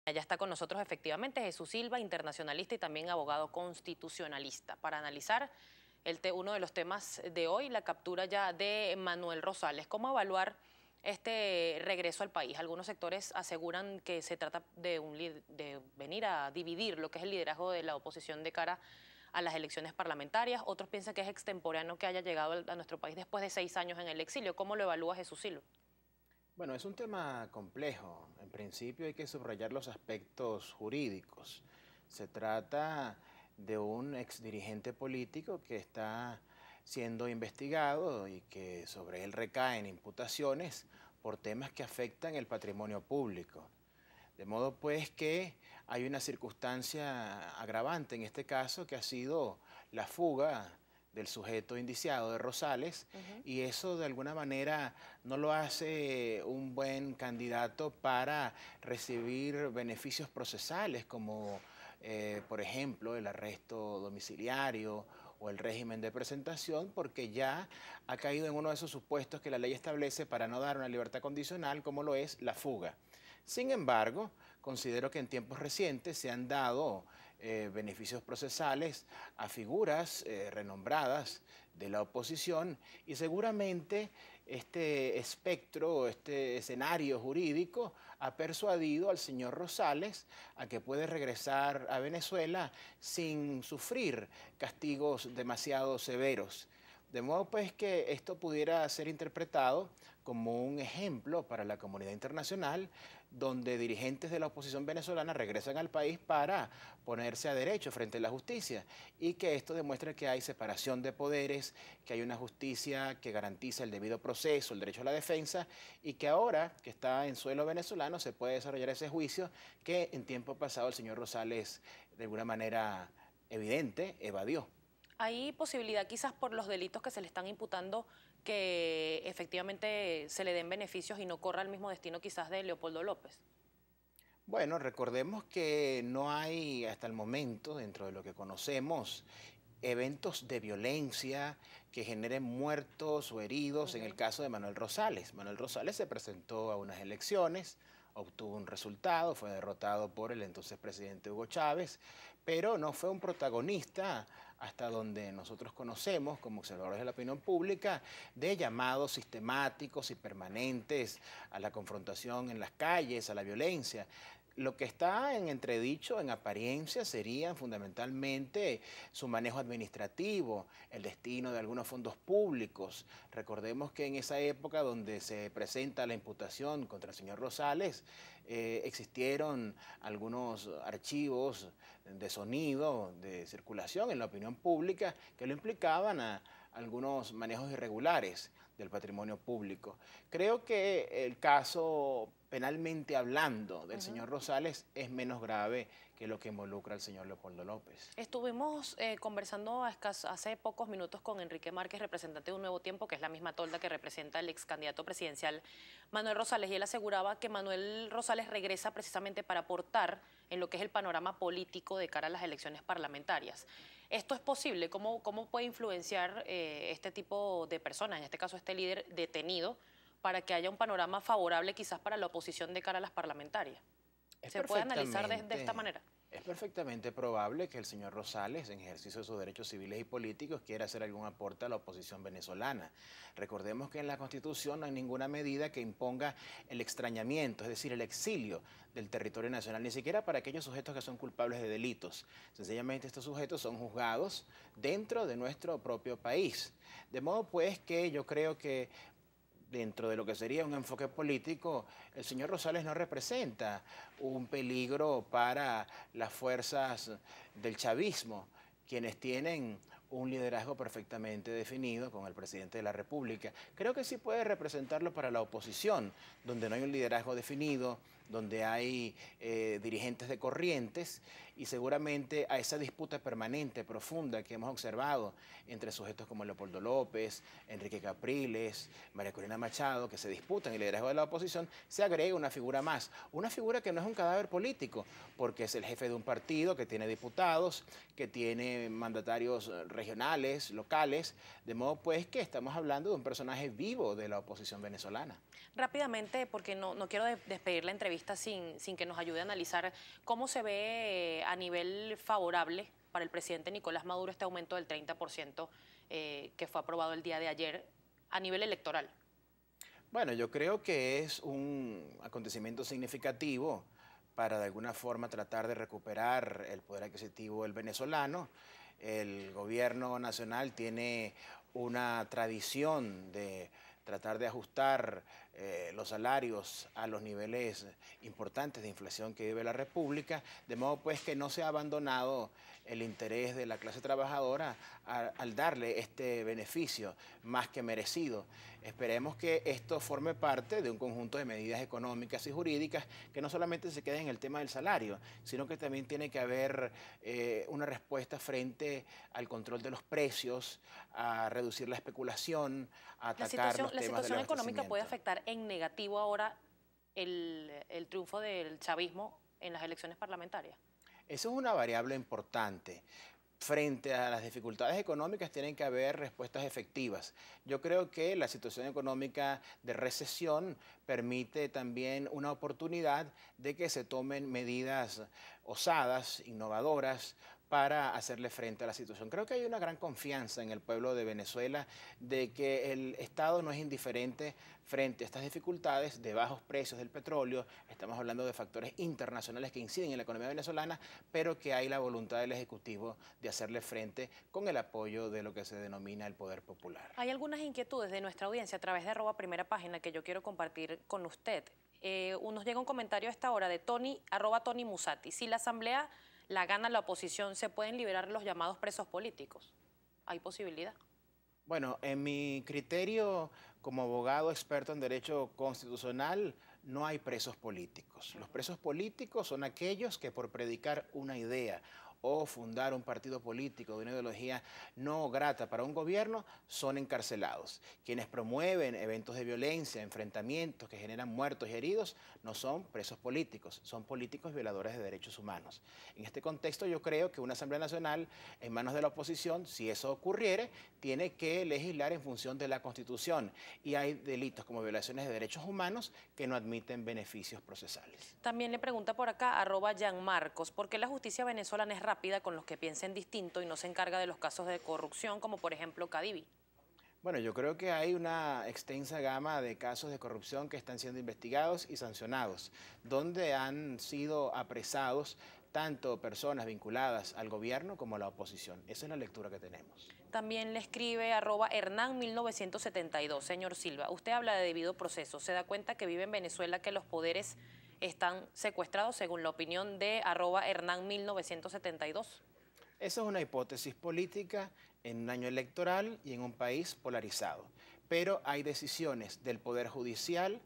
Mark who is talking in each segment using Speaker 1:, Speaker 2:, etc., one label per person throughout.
Speaker 1: Ya está con nosotros efectivamente Jesús Silva, internacionalista y también abogado constitucionalista, para analizar uno de los temas de hoy, la captura ya de Manuel Rosales. ¿Cómo evaluar este regreso al país? Algunos sectores aseguran que se trata de venir a dividir lo que es el liderazgo de la oposición de cara a las elecciones parlamentarias. Otros piensan que es extemporáneo que haya llegado a nuestro país después de 6 años en el exilio. ¿Cómo lo evalúa Jesús Silva?
Speaker 2: Bueno, es un tema complejo. En principio hay que subrayar los aspectos jurídicos. Se trata de un exdirigente político que está siendo investigado y que sobre él recaen imputaciones por temas que afectan el patrimonio público. De modo pues que hay una circunstancia agravante en este caso que ha sido la fuga del sujeto indiciado de Rosales, y eso de alguna manera no lo hace un buen candidato para recibir beneficios procesales como por ejemplo el arresto domiciliario o el régimen de presentación, porque ya ha caído en uno de esos supuestos que la ley establece para no dar una libertad condicional, como lo es la fuga. Sin embargo, considero que en tiempos recientes se han dado beneficios procesales a figuras renombradas de la oposición, y seguramente este espectro, este escenario jurídico ha persuadido al señor Rosales a que puede regresar a Venezuela sin sufrir castigos demasiado severos. De modo pues que esto pudiera ser interpretado como un ejemplo para la comunidad internacional, donde dirigentes de la oposición venezolana regresan al país para ponerse a derecho frente a la justicia, y que esto demuestra que hay separación de poderes, que hay una justicia que garantiza el debido proceso, el derecho a la defensa, y que ahora que está en suelo venezolano se puede desarrollar ese juicio que en tiempo pasado el señor Rosales de alguna manera evidente evadió.
Speaker 1: ¿Hay posibilidad quizás por los delitos que se le están imputando que efectivamente se le den beneficios y no corra el mismo destino quizás de Leopoldo López?
Speaker 2: Bueno, recordemos que no hay hasta el momento, dentro de lo que conocemos, eventos de violencia que generen muertos o heridos en el caso de Manuel Rosales. Manuel Rosales se presentó a unas elecciones, obtuvo un resultado, fue derrotado por el entonces presidente Hugo Chávez, pero no fue un protagonista, hasta donde nosotros conocemos como observadores de la opinión pública, de llamados sistemáticos y permanentes a la confrontación en las calles, a la violencia. Lo que está en entredicho, en apariencia, serían fundamentalmente su manejo administrativo, el destino de algunos fondos públicos. Recordemos que en esa época donde se presenta la imputación contra el señor Rosales, existieron algunos archivos de sonido, de circulación en la opinión pública, que lo implicaban a algunos manejos irregulares del patrimonio público. Creo que el caso, penalmente hablando, del señor Rosales es menos grave que lo que involucra al señor Leopoldo López.
Speaker 1: Estuvimos conversando hace pocos minutos con Enrique Márquez, representante de Un Nuevo Tiempo, que es la misma tolda que representa el ex candidato presidencial Manuel Rosales, y él aseguraba que Manuel Rosales regresa precisamente para aportar en lo que es el panorama político de cara a las elecciones parlamentarias. ¿Esto es posible? ¿Cómo puede influenciar este tipo de personas, en este caso este líder detenido, para que haya un panorama favorable quizás para la oposición de cara a las parlamentarias?
Speaker 2: Es
Speaker 1: ¿Se puede analizar de esta manera?
Speaker 2: es perfectamente probable que el señor Rosales, en ejercicio de sus derechos civiles y políticos, quiera hacer algún aporte a la oposición venezolana. Recordemos que en la Constitución no hay ninguna medida que imponga el extrañamiento, es decir, el exilio del territorio nacional, ni siquiera para aquellos sujetos que son culpables de delitos. Sencillamente estos sujetos son juzgados dentro de nuestro propio país. De modo pues que yo creo que dentro de lo que sería un enfoque político, el señor Rosales no representa un peligro para las fuerzas del chavismo, quienes tienen un liderazgo perfectamente definido con el presidente de la República. Creo que sí puede representarlo para la oposición, donde no hay un liderazgo definido, donde hay dirigentes de corrientes, y seguramente a esa disputa permanente, profunda, que hemos observado entre sujetos como Leopoldo López, Enrique Capriles, María Corina Machado, que se disputan el liderazgo de la oposición, se agrega una figura más, una figura que no es un cadáver político, porque es el jefe de un partido que tiene diputados, que tiene mandatarios regionales, locales, de modo pues que estamos hablando de un personaje vivo de la oposición venezolana.
Speaker 1: Rápidamente, porque no quiero despedir la entrevista. entrevista sin que nos ayude a analizar cómo se ve a nivel favorable para el presidente Nicolás Maduro este aumento del 30% que fue aprobado el día de ayer a nivel electoral.
Speaker 2: Bueno, yo creo que es un acontecimiento significativo para de alguna forma tratar de recuperar el poder adquisitivo del venezolano. El gobierno nacional tiene una tradición de tratar de ajustar los salarios a los niveles importantes de inflación que vive la República, de modo pues que no se ha abandonado el interés de la clase trabajadora al darle este beneficio más que merecido. Esperemos que esto forme parte de un conjunto de medidas económicas y jurídicas que no solamente se queden en el tema del salario, sino que también tiene que haber una respuesta frente al control de los precios, a reducir la especulación, a atacar los temas del abastecimiento.
Speaker 1: La situación económica puede afectar en negativo ahora el triunfo del chavismo en las elecciones parlamentarias.
Speaker 2: Eso es una variable importante. Frente a las dificultades económicas tienen que haber respuestas efectivas. Yo creo que la situación económica de recesión permite también una oportunidad de que se tomen medidas osadas, innovadoras, para hacerle frente a la situación. Creo que hay una gran confianza en el pueblo de Venezuela de que el Estado no es indiferente frente a estas dificultades de bajos precios del petróleo. Estamos hablando de factores internacionales que inciden en la economía venezolana, pero que hay la voluntad del Ejecutivo de hacerle frente con el apoyo de lo que se denomina el poder popular.
Speaker 1: Hay algunas inquietudes de nuestra audiencia a través de @primerapágina que yo quiero compartir con usted. Nos llega un comentario a esta hora de Tony, @Tony Musati. Si la Asamblea la gana la oposición, ¿se pueden liberar los llamados presos políticos? ¿Hay posibilidad?
Speaker 2: Bueno, en mi criterio como abogado experto en derecho constitucional, no hay presos políticos. Los presos políticos son aquellos que por predicar una idea o fundar un partido político de una ideología no grata para un gobierno, son encarcelados. Quienes promueven eventos de violencia, enfrentamientos que generan muertos y heridos, no son presos políticos, son políticos violadores de derechos humanos. En este contexto yo creo que una Asamblea Nacional en manos de la oposición, si eso ocurriere, tiene que legislar en función de la Constitución. Y hay delitos como violaciones de derechos humanos que no admiten beneficios procesales.
Speaker 1: También le pregunta por acá, @Gianmarcos, ¿por qué la justicia venezolana es rápida con los que piensen distinto y no se encarga de los casos de corrupción, como por ejemplo Cadivi?
Speaker 2: Bueno, yo creo que hay una extensa gama de casos de corrupción que están siendo investigados y sancionados, donde han sido apresados tanto personas vinculadas al gobierno como a la oposición. Esa es la lectura que tenemos.
Speaker 1: También le escribe @Hernán1972. Señor Silva, usted habla de debido proceso. ¿Se da cuenta que vive en Venezuela que los poderes están secuestrados, según la opinión de @Hernán1972?
Speaker 2: Esa es una hipótesis política en un año electoral y en un país polarizado. Pero hay decisiones del Poder Judicial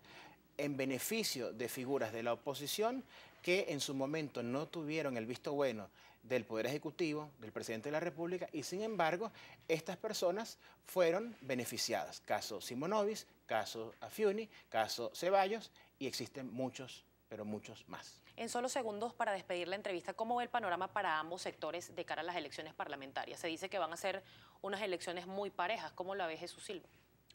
Speaker 2: en beneficio de figuras de la oposición que en su momento no tuvieron el visto bueno del Poder Ejecutivo, del Presidente de la República, y sin embargo, estas personas fueron beneficiadas. Caso Simonovic, caso Afiuni, caso Ceballos, y existen muchos, pero muchos más.
Speaker 1: En solo segundos para despedir la entrevista, ¿cómo ve el panorama para ambos sectores de cara a las elecciones parlamentarias? Se dice que van a ser unas elecciones muy parejas. ¿Cómo la ve Jesús Silva?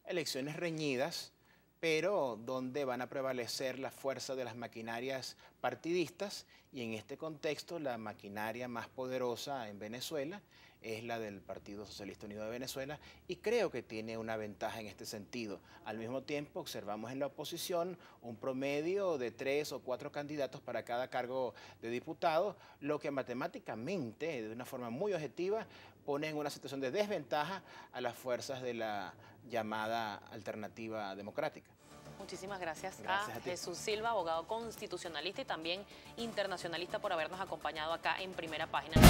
Speaker 2: Elecciones reñidas, pero donde van a prevalecer la fuerza de las maquinarias partidistas, y en este contexto la maquinaria más poderosa en Venezuela es la del Partido Socialista Unido de Venezuela, y creo que tiene una ventaja en este sentido. Al mismo tiempo observamos en la oposición un promedio de 3 o 4 candidatos para cada cargo de diputado, lo que matemáticamente, de una forma muy objetiva, pone en una situación de desventaja a las fuerzas de la llamada alternativa democrática.
Speaker 1: Muchísimas gracias
Speaker 2: a
Speaker 1: Jesús Silva, abogado constitucionalista y también internacionalista, por habernos acompañado acá en Primera Página.